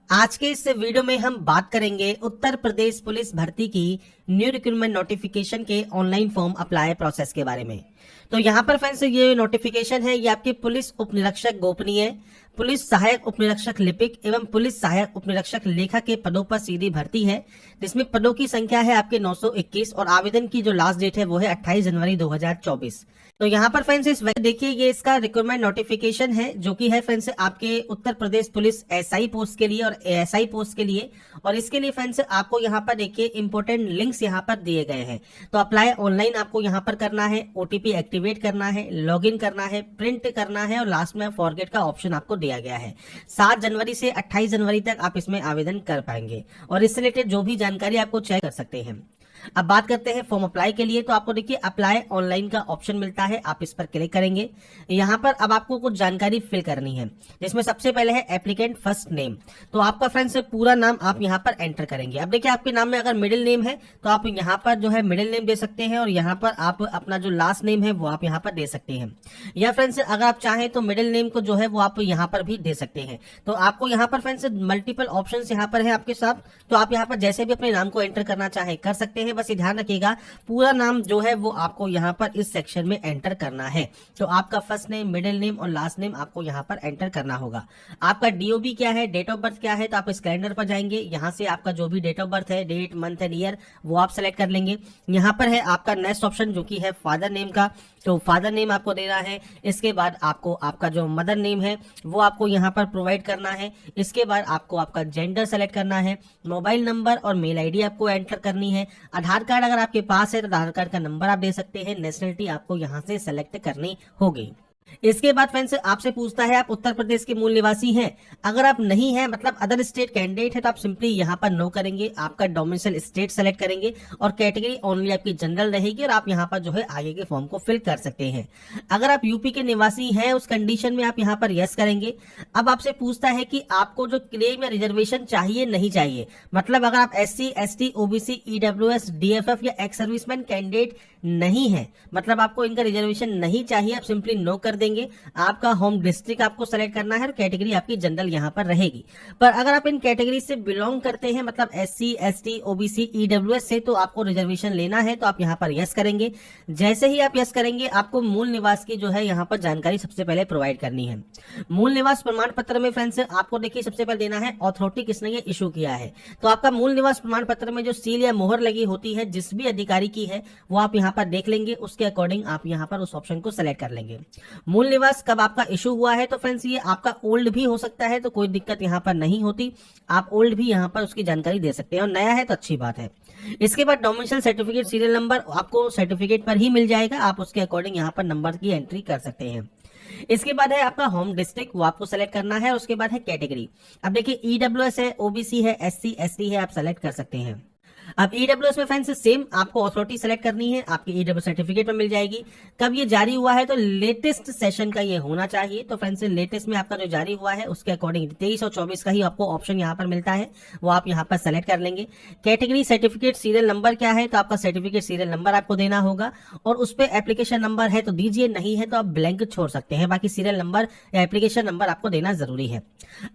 आज के इस वीडियो में हम बात करेंगे उत्तर प्रदेश पुलिस भर्ती की न्यू रिक्रूटमेंट नोटिफिकेशन के ऑनलाइन फॉर्म अप्लाई प्रोसेस के बारे में। तो यहाँ पर फ्रेंड्स ये नोटिफिकेशन है, ये आपके पुलिस उप निरीक्षक गोपनीय, पुलिस सहायक उप निरीक्षक लिपिक एवं पुलिस सहायक उप निरीक्षक लेखा के पदों पर सीधी भर्ती है, जिसमें पदों की संख्या है आपके 921 और आवेदन की जो लास्ट डेट है वो है 28 जनवरी 2024। तो यहाँ पर फ्रेंड्स इस देखिए ये इसका रिक्रूटमेंट नोटिफिकेशन है जो कि है फ्रेंड्स आपके Uttar Pradesh police SI post के लिए और एएसआई पोस्ट के लिए। और इसके लिए फ्रेंड्स आपको यहाँ पर देखिए इंपॉर्टेंट लिंक्स यहाँ पर दिए गए हैं। तो अप्लाई ऑनलाइन आपको यहाँ पर करना है, ओटीपी एक्टिवेट करना है, लॉगिन करना है, प्रिंट करना है और लास्ट में फॉरगेट का ऑप्शन आपको दिया गया है। 7 जनवरी से 28 जनवरी तक आप इसमें आवेदन कर पाएंगे और इससे रिलेटेड जो भी जानकारी आपको चेक कर सकते हैं। अब बात करते हैं फॉर्म अप्लाई के लिए। तो आपको देखिए अप्लाई ऑनलाइन का ऑप्शन मिलता है, आप इस पर क्लिक करेंगे। यहाँ पर अब आपको कुछ जानकारी फिल करनी है, जिसमें सबसे पहले है एप्लीकेंट फर्स्ट नेम। तो आपका फ्रेंड्स पूरा नाम आप यहाँ पर एंटर करेंगे। अब देखिए आपके नाम में अगर मिडिल नेम है तो आप यहाँ पर जो है मिडिल नेम दे सकते हैं और यहाँ पर आप अपना जो लास्ट नेम है वो आप यहाँ पर दे सकते हैं। या फ्रेंड्स अगर आप चाहें तो मिडिल नेम को जो है वो आप यहाँ पर भी दे सकते हैं। तो आपको यहाँ पर फ्रेंड्स मल्टीपल ऑप्शन यहाँ पर है आपके साथ, तो आप यहाँ पर जैसे भी अपने नाम को एंटर करना चाहे कर सकते हैं। बस ये ध्यान रखिएगा पूरा नाम जो है वो आपको यहाँ पर इस सेक्शन में एंटर करना है। तो आपका फर्स्ट नेम, मिडिल नेम और लास्ट नेम आपको यहाँ पर एंटर करना होगा। आपका डीओबी क्या है, डेट ऑफ बर्थ क्या है, तो आप इस कैलेंडर पर जाएंगे। यहाँ से आपका जो भी डेट ऑफ बर्थ है, डेट, मंथ एंड ईयर वो आप सेलेक्ट कर लेंगे। यहाँ पर है आपका नेक्स्ट ऑप्शन जो कि है फादर नेम का, तो फादर नेम आपको देना है। इसके बाद आपको आपका जो मदर नेम है वो आपको यहाँ पर प्रोवाइड करना है। इसके बाद आपको आपका जेंडर सेलेक्ट करना है, मोबाइल नंबर और मेल आईडी आपको एंटर करनी है। आधार कार्ड अगर आपके पास है तो आधार कार्ड का नंबर आप दे सकते हैं। नेशनलिटी आपको यहाँ से सेलेक्ट करनी होगी। इसके बाद फ्रेंड्स आपसे पूछता है आप उत्तर प्रदेश के मूल निवासी हैं। अगर आप नहीं है मतलब अदर स्टेट कैंडिडेट है तो आप सिंपली यहाँ पर नो करेंगे, आपका डोमिसाइल स्टेट सेलेक्ट करेंगे और कैटेगरी ओनली आपकी जनरल रहेगी और आप यहाँ पर जो है आगे के फॉर्म को फिल कर सकते हैं। अगर आप यूपी के निवासी हैं उस कंडीशन में आप यहाँ पर यस करेंगे। अब आपसे पूछता है कि आपको जो क्लेम या रिजर्वेशन चाहिए नहीं चाहिए, मतलब अगर आप SC, ST, OBC, EWS, DFF या एक्स सर्विसमैन कैंडिडेट नहीं है, मतलब आपको इनका रिजर्वेशन नहीं चाहिए, आप सिंपली नो कर देंगे। आपका होम डिस्ट्रिक्ट आपको सेलेक्ट करना है और कैटेगरी आपकी जनरल यहाँ पर रहेगी। पर अगर आप इन कैटेगरी से बिलोंग करते हैं मतलब SC, ST, OBC, EWS से, तो आपको रिजर्वेशन लेना है तो आप यहाँ पर यस करेंगे। जैसे ही आप यस करेंगे आपको मूल निवास की जो है यहाँ पर जानकारी सबसे पहले प्रोवाइड करनी है। मूल निवास प्रमाण पत्र में फ्रेंड्स आपको देखिए सबसे पहले देना है अथॉरिटी किसने ये इशू किया है। तो आपका मूल निवास प्रमाण पत्र में जो सील या मोहर लगी होती है जिस भी अधिकारी की है वो आप यहाँ पर देख लेंगे, उसके अकॉर्डिंग आप यहाँ पर उस ऑप्शन को सेलेक्ट कर लेंगे। मूल निवास कब आपका इशू हुआ है, तो फ्रेंड्स ये आपका ओल्ड भी हो सकता है तो कोई दिक्कत यहाँ पर नहीं होती, आप ओल्ड भी यहाँ पर उसकी जानकारी दे सकते हैं और नया है तो अच्छी बात है। इसके बाद डोमिसाइल सर्टिफिकेट सीरियल नंबर आपको सर्टिफिकेट पर ही मिल जाएगा, आप उसके अकॉर्डिंग यहाँ पर नंबर की एंट्री कर सकते हैं। इसके बाद है आपका होम डिस्ट्रिक्ट, वो आपको सेलेक्ट करना है। उसके बाद है कैटेगरी। अब देखिए EWS है, OBC है, SC, ST है, आप सेलेक्ट कर सकते हैं। अब EWS में फ्रेंड्स सेम आपको अथॉरिटी सेलेक्ट करनी है, आपकी EWS सर्टिफिकेट में मिल जाएगी। कब ये जारी हुआ है, तो लेटेस्ट सेशन का ये होना चाहिए। तो फ्रेंड्स लेटेस्ट में आपका जो जारी हुआ है उसके अकॉर्डिंग 23 और 24 का ही आपको ऑप्शन यहाँ पर मिलता है, वो आप यहाँ पर सेलेक्ट कर लेंगे। कैटेगरी सर्टिफिकेट सीरियल नंबर क्या है, तो आपका सर्टिफिकेट सीरियल नंबर आपको देना होगा और उस पर एप्लीकेशन नंबर है तो दीजिए, नहीं है तो आप ब्लैंक छोड़ सकते हैं। बाकी सीरियल नंबर या एप्लीकेशन नंबर आपको देना जरूरी है।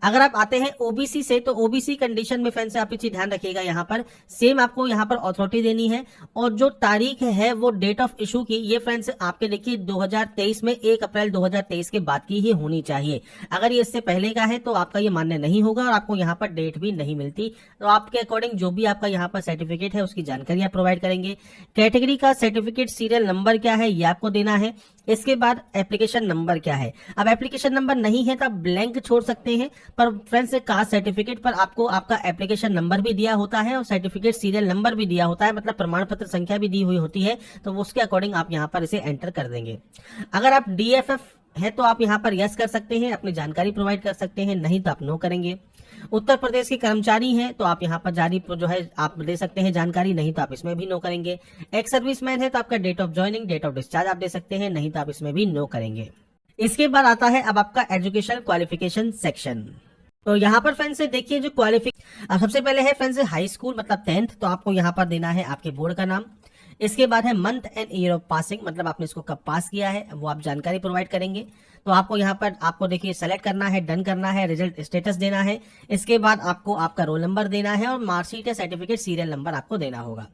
अगर आप आते हैं OBC से, तो OBC कंडीशन में फ्रेंड्स आप चीज ध्यान रखिएगा, यहाँ पर सेम आपको यहाँ पर अथॉरिटी देनी है और जो तारीख है वो डेट ऑफ इशू की, ये फ्रेंड्स आपके देखिए 2023 में 1 अप्रैल 2023 के बाद की ही होनी चाहिए। अगर ये इससे पहले का है तो आपका ये मान्य नहीं होगा और आपको यहाँ पर डेट भी नहीं मिलती। तो आपके अकॉर्डिंग जो भी आपका यहाँ पर सर्टिफिकेट है उसकी जानकारी आप प्रोवाइड करेंगे। कैटेगरी का सर्टिफिकेट सीरियल नंबर क्या है ये आपको देना है। इसके बाद एप्लीकेशन नंबर क्या है, अब एप्लीकेशन नंबर नहीं है तो आप ब्लैंक छोड़ सकते हैं, पर फ्रेंड्स कास्ट सर्टिफिकेट पर आपको आपका एप्लीकेशन नंबर भी दिया होता है और सर्टिफिकेट सीरियल नंबर भी दिया होता है, मतलब प्रमाण पत्र संख्या भी दी हुई होती है, तो उसके अकॉर्डिंग आप यहाँ पर इसे एंटर कर देंगे। अगर आप DFF है तो आप यहाँ पर यस कर सकते हैं, अपनी जानकारी प्रोवाइड कर सकते हैं, नहीं तो आप नो करेंगे। उत्तर प्रदेश के कर्मचारी हैं तो आप यहाँ पर जारी जो है आप दे सकते हैं जानकारी, नहीं तो आप इसमें भी नो करेंगे। एक्स सर्विसमैन है तो आपका date of joining, date of discharge आप दे सकते हैं, नहीं तो आप इसमें भी नो करेंगे। इसके बाद आता है अब आपका एजुकेशन क्वालिफिकेशन सेक्शन। तो यहाँ पर फ्रेंड्स देखिए जो क्वालिफिकेशन, अब सबसे पहले है फ्रेंड्स हाई स्कूल मतलब 10th, तो आपको यहाँ पर देना है आपके बोर्ड का नाम। इसके बाद है month and year of passing, मतलब आपने इसको कब पास किया है वो आप जानकारी प्रोवाइड करेंगे। तो आपको यहाँ पर आपको देखिए सेलेक्ट करना है, डन करना है, रिजल्ट स्टेटस देना है। इसके बाद आपको आपका रोल नंबर देना है और मार्कशीट या सर्टिफिकेट सीरियल नंबर आपको देना होगा।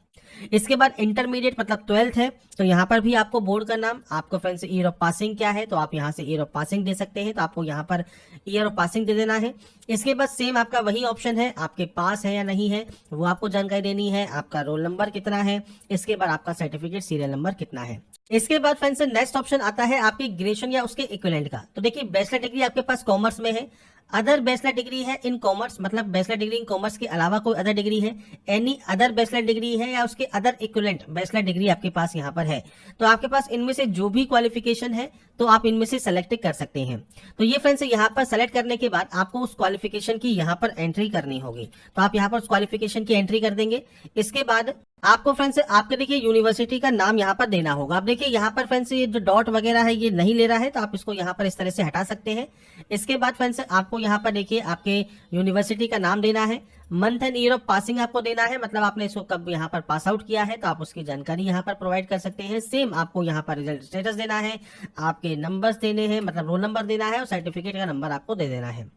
इसके बाद इंटरमीडिएट मतलब 12th है, तो यहाँ पर भी आपको बोर्ड का नाम, आपको फ्रेंड्स ईयर ऑफ पासिंग क्या है, तो आप यहाँ से ईयर ऑफ पासिंग दे सकते हैं, तो आपको यहाँ पर ईयर ऑफ पासिंग दे देना है। इसके बाद सेम आपका वही ऑप्शन है, आपके पास है या नहीं है वो आपको जानकारी देनी है, आपका रोल नंबर कितना है, इसके बाद आपका सर्टिफिकेट सीरियल नंबर कितना है। इसके बाद फ्रेंड्स नेक्स्ट ऑप्शन आता है आपकी ग्रेजुएशन या उसके इक्विवेलेंट का। तो देखिए बैचलर डिग्री आपके पास कॉमर्स में है, अदर बैचलर डिग्री है इन कॉमर्स, मतलब बैचलर डिग्री इन कॉमर्स के अलावा कोई अदर डिग्री है, एनी अदर बैचलर डिग्री है या उसके अदर इक्विवेलेंट बैचलर डिग्री आपके पास यहाँ पर है, तो आपके पास इनमें से जो भी क्वालिफिकेशन है तो आप इनमें से सेलेक्ट कर सकते हैं। तो ये फ्रेंड्स यहाँ पर सेलेक्ट करने के बाद आपको उस क्वालिफिकेशन की यहाँ पर एंट्री करनी होगी, तो आप यहाँ पर उस क्वालिफिकेशन की एंट्री कर देंगे। इसके बाद आपको फ्रेंड्स आपके देखिए यूनिवर्सिटी का नाम यहाँ पर देना होगा। अब देखिए यहाँ पर फ्रेंड्स ये जो डॉट वगैरह है ये नहीं ले रहा है, तो आप इसको यहाँ पर इस तरह से हटा सकते हैं। इसके बाद फ्रेंड्स आपको यहाँ पर देखिए आपके यूनिवर्सिटी का नाम देना है, month and year of passing आपको देना है, मतलब आपने इसको कब यहाँ पर पास आउट किया है तो आप उसकी जानकारी यहाँ पर प्रोवाइड कर सकते हैं। सेम आपको यहाँ पर रिजल्ट स्टेटस देना है, आपके नंबर्स देने हैं, मतलब रोल नंबर देना है और सर्टिफिकेट का नंबर आपको दे देना है।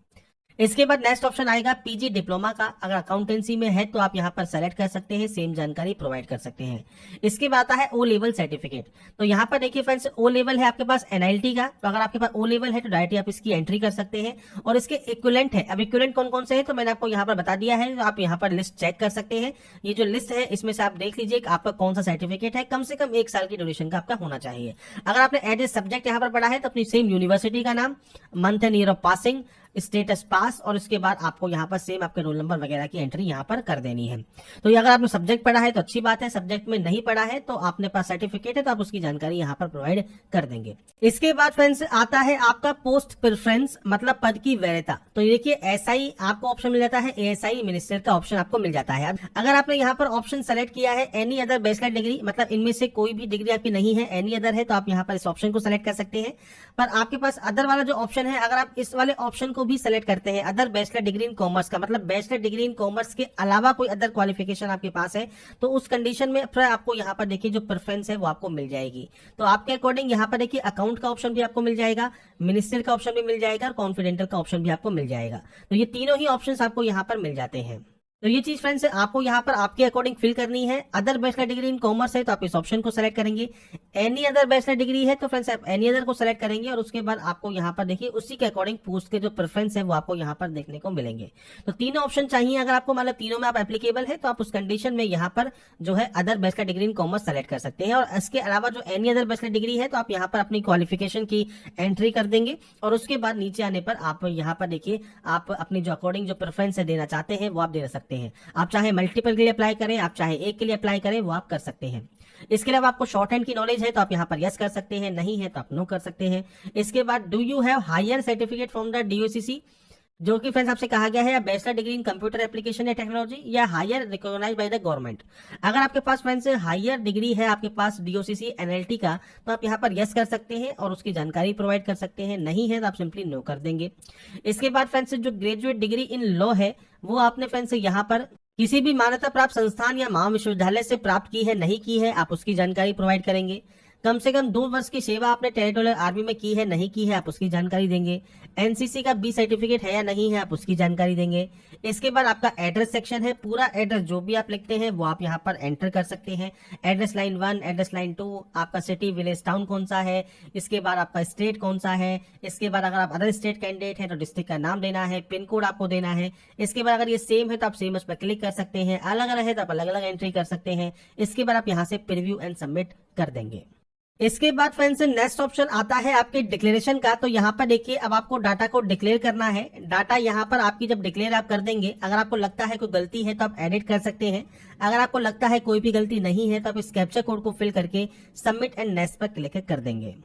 इसके बाद नेक्स्ट ऑप्शन आएगा पीजी डिप्लोमा का, अगर अकाउंटेंसी में है तो आप यहाँ पर सेलेक्ट कर सकते हैं, सेम जानकारी प्रोवाइड कर सकते हैं। इसके बाद आता है ओ लेवल सर्टिफिकेट, तो यहाँ पर देखिए फ्रेंड्स ओ लेवल है आपके पास एनआईटी का, तो अगर आपके पास ओ लेवल है तो डायरेक्टली आप इसकी एंट्री कर सकते हैं। और इसके इक्विवेलेंट है, अब इक्विवेलेंट कौन कौन से है तो मैंने आपको यहाँ पर बता दिया है, तो आप यहाँ पर लिस्ट चेक कर सकते हैं। ये जो लिस्ट है इसमें से आप देख लीजिए आपका कौन सा सर्टिफिकेट है, कम से कम 1 साल की ड्यूरेशन का आपका होना चाहिए। अगर आपने एज ए सब्जेक्ट यहाँ पर पढ़ा है तो अपनी सेम यूनिवर्सिटी का नाम, month and year of passing, status pass, और उसके बाद आपको यहाँ पर सेम आपके रोल नंबर वगैरह की एंट्री यहाँ पर कर देनी है। तो ये अगर आपने सब्जेक्ट पढ़ा है तो अच्छी बात है, सब्जेक्ट में नहीं पढ़ा है तो आपने पास सर्टिफिकेट है तो आप उसकी जानकारी यहाँ पर प्रोवाइड कर देंगे। इसके बाद फ्रेंड्स आता है आपका पोस्ट प्रेफरेंस, मतलब पद की वैधता। तो देखिए एसआई आपको ऑप्शन मिल जाता है, एएसआई मिनिस्टर का ऑप्शन आपको मिल जाता है। अगर आपने यहाँ पर ऑप्शन सेलेक्ट किया है एनी अदर बैचलर डिग्री, मतलब इनमें से कोई भी डिग्री आपकी नहीं है, एनी अदर है, तो आप यहाँ पर इस ऑप्शन को सेलेक्ट कर सकते हैं। पर आपके पास अदर वाला जो ऑप्शन है, अगर आप इस वाले ऑप्शन को भी सेलेक्ट करते हैं, other bachelor degree in commerce का, मतलब बैचलर डिग्री इन कॉमर्स के अलावा कोई अदर क्वालिफिकेशन आपके पास है, तो उस कंडीशन में फिर आपको यहाँ पर देखिए जो प्रेफरेंस है वो आपको मिल जाएगी। तो आपके अकॉर्डिंग यहाँ पर देखिए अकाउंट का ऑप्शन भी आपको मिल जाएगा, मिनिस्टर का ऑप्शन भी मिल जाएगा और कॉन्फिडेंटल का ऑप्शन भी आपको मिल जाएगा। तो ये तीनों ही ऑप्शन आपको यहाँ पर मिल जाते हैं। तो ये चीज फ्रेंड्स आपको यहाँ पर आपके अकॉर्डिंग फिल करनी है। Other bachelor degree in commerce है तो आप इस ऑप्शन को सेलेक्ट करेंगे, एनी अदर बैचलर डिग्री है तो फ्रेंड्स आप एनी अदर को सेलेक्ट करेंगे और उसके बाद आपको यहाँ पर देखिए उसी के अकॉर्डिंग पोस्ट के जो प्रेफरेंस है वो आपको यहाँ पर देखने को मिलेंगे। तो तीनों ऑप्शन चाहिए अगर आपको, मतलब तीनों में आप एप्लीकेबल है तो आप उस कंडीशन में यहाँ पर जो है other bachelor degree in commerce select कर सकते हैं। और इसके अलावा जो एनी अदर बैचलर डिग्री है तो आप यहाँ पर अपनी क्वालिफिकेशन की एंट्री कर देंगे और उसके बाद नीचे आने पर आप यहाँ पर देखिए आप अपनी जो अकॉर्डिंग जो प्रेफरेंस देना चाहते हैं वो आप दे सकते हैं। आप चाहे मल्टीपल के लिए अप्लाई करें, आप चाहे एक के लिए अप्लाई करें, वो आप कर सकते हैं। इसके अलावा आपको शॉर्ट हैंड की नॉलेज है तो आप यहाँ पर यस कर सकते हैं, नहीं है तो आप नो कर सकते हैं। इसके बाद do you have higher certificate from the DOCC, जो कि फ्रेंड्स आपसे कहा गया है bachelor degree in computer application या टेक्नोलॉजी या higher recognised by the government. अगर आपके पास फ्रेंड्स हायर डिग्री है आपके पास डीओसीसी एनएलटी का तो आप यहाँ पर यस कर सकते हैं और उसकी जानकारी प्रोवाइड कर सकते हैं, नहीं है तो आप सिंपली नो कर देंगे। इसके बाद फ्रेंड्स जो ग्रेजुएट डिग्री इन लॉ है वो आपने फ्रेंड्स यहाँ पर किसी भी मान्यता प्राप्त संस्थान या महाविश्वविद्यालय से प्राप्त की है, नहीं की है, आप उसकी जानकारी प्रोवाइड करेंगे। कम से कम 2 वर्ष की सेवा आपने टेरिटोरियल आर्मी में की है, नहीं की है, आप उसकी जानकारी देंगे। एनसीसी का बी सर्टिफिकेट है या नहीं है, आप उसकी जानकारी देंगे। इसके बाद आपका एड्रेस सेक्शन है, पूरा एड्रेस जो भी आप लिखते हैं वो आप यहाँ पर एंटर कर सकते हैं। एड्रेस लाइन 1, एड्रेस लाइन 2, आपका सिटी विलेज टाउन कौन सा है, इसके बाद आपका स्टेट कौन सा है, इसके बाद अगर आप अदर स्टेट कैंडिडेट है तो डिस्ट्रिक्ट का नाम देना है, पिन कोड आपको देना है। इसके बाद अगर ये सेम है तो आप सेम उस पर क्लिक कर सकते हैं, अलग अलग है तो आप अलग अलग एंट्री कर सकते हैं। इसके बाद आप यहाँ से प्रीव्यू एंड सबमिट कर देंगे। इसके बाद फ्रेंड्स नेक्स्ट ऑप्शन आता है आपके डिक्लेरेशन का। तो यहाँ पर देखिए अब आपको डाटा को डिक्लेयर करना है। डाटा यहाँ पर आपकी जब डिक्लेयर आप कर देंगे, अगर आपको लगता है कोई गलती है तो आप एडिट कर सकते हैं, अगर आपको लगता है कोई भी गलती नहीं है तो आप इस कैप्चा कोड को फिल करके सबमिट एंड नेक्स्ट पर क्लिक कर देंगे।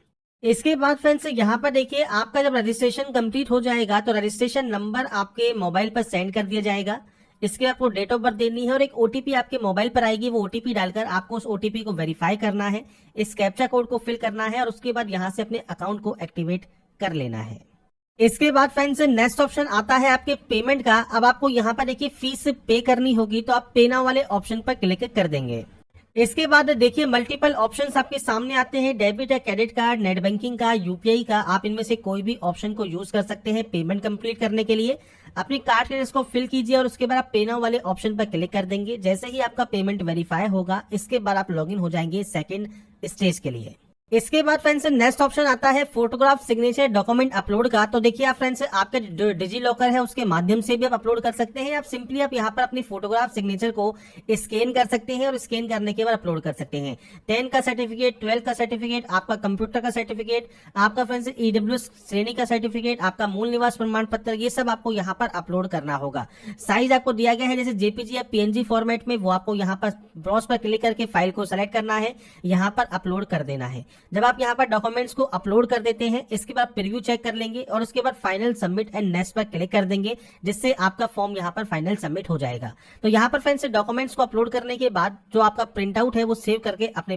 इसके बाद फ्रेंड्स यहाँ पर देखिए आपका जब रजिस्ट्रेशन कंप्लीट हो जाएगा तो रजिस्ट्रेशन नंबर आपके मोबाइल पर सेंड कर दिया जाएगा। इसके आपको डेट ऑफ बर्थ देनी है और एक ओटीपी आपके मोबाइल पर आएगी, वो ओटीपी डालकर आपको उस ओटीपी को वेरीफाई करना है, इस कैप्चा कोड को फिल करना है और उसके बाद यहाँ से अपने अकाउंट को एक्टिवेट कर लेना है। इसके बाद फ्रेंड्स नेक्स्ट ऑप्शन आता है आपके पेमेंट का। अब आपको यहाँ पर देखिए फीस पे करनी होगी, तो आप पे नाउ वाले ऑप्शन पर क्लिक कर देंगे। इसके बाद देखिए मल्टीपल ऑप्शंस आपके सामने आते हैं, डेबिट या क्रेडिट कार्ड, नेट बैंकिंग का, यूपीआई का। आप इनमें से कोई भी ऑप्शन को यूज कर सकते हैं पेमेंट कंप्लीट करने के लिए। अपनी कार्ड डिटेल्स को फिल कीजिए और उसके बाद आप पे नाउ वाले ऑप्शन पर क्लिक कर देंगे। जैसे ही आपका पेमेंट वेरीफाई होगा, इसके बाद आप लॉगिन हो जाएंगे सेकेंड स्टेज के लिए। इसके बाद फ्रेंड्स नेक्स्ट ऑप्शन आता है फोटोग्राफ सिग्नेचर डॉक्यूमेंट अपलोड का। तो देखिए आप फ्रेंड्स आपके डिजी लॉकर है उसके माध्यम से भी आप अपलोड कर सकते हैं। आप सिंपली आप यहाँ पर अपनी फोटोग्राफ सिग्नेचर को स्कैन कर सकते हैं और स्कैन करने के बाद अपलोड कर सकते हैं। 10 का सर्टिफिकेट, 12 का सर्टिफिकेट, आपका कंप्यूटर का सर्टिफिकेट, आपका फ्रेंड्स ईडब्ल्यूएस श्रेणी का सर्टिफिकेट, आपका मूल निवास प्रमाण पत्र, ये सब आपको यहाँ पर अपलोड करना होगा। साइज आपको दिया गया है जैसे जेपीजी या पीएनजी फॉर्मेट में, वो आपको यहाँ पर ब्राउज पर क्लिक करके फाइल को सेलेक्ट करना है, यहाँ पर अपलोड कर देना है। जब आप यहाँ पर डॉक्यूमेंट्स को अपलोड कर देते हैं, इसके बाद प्रीव्यू चेक कर लेंगे और उसके बाद फाइनल सबमिट एंड नेक्स्ट पर क्लिक कर देंगे, जिससे आपका फॉर्म यहाँ पर फाइनल सबमिट हो जाएगा। तो यहाँ पर फ्रेंड्स डॉक्यूमेंट्स को अपलोड करने के बाद जो आपका प्रिंट आउट है वो सेव करके अपने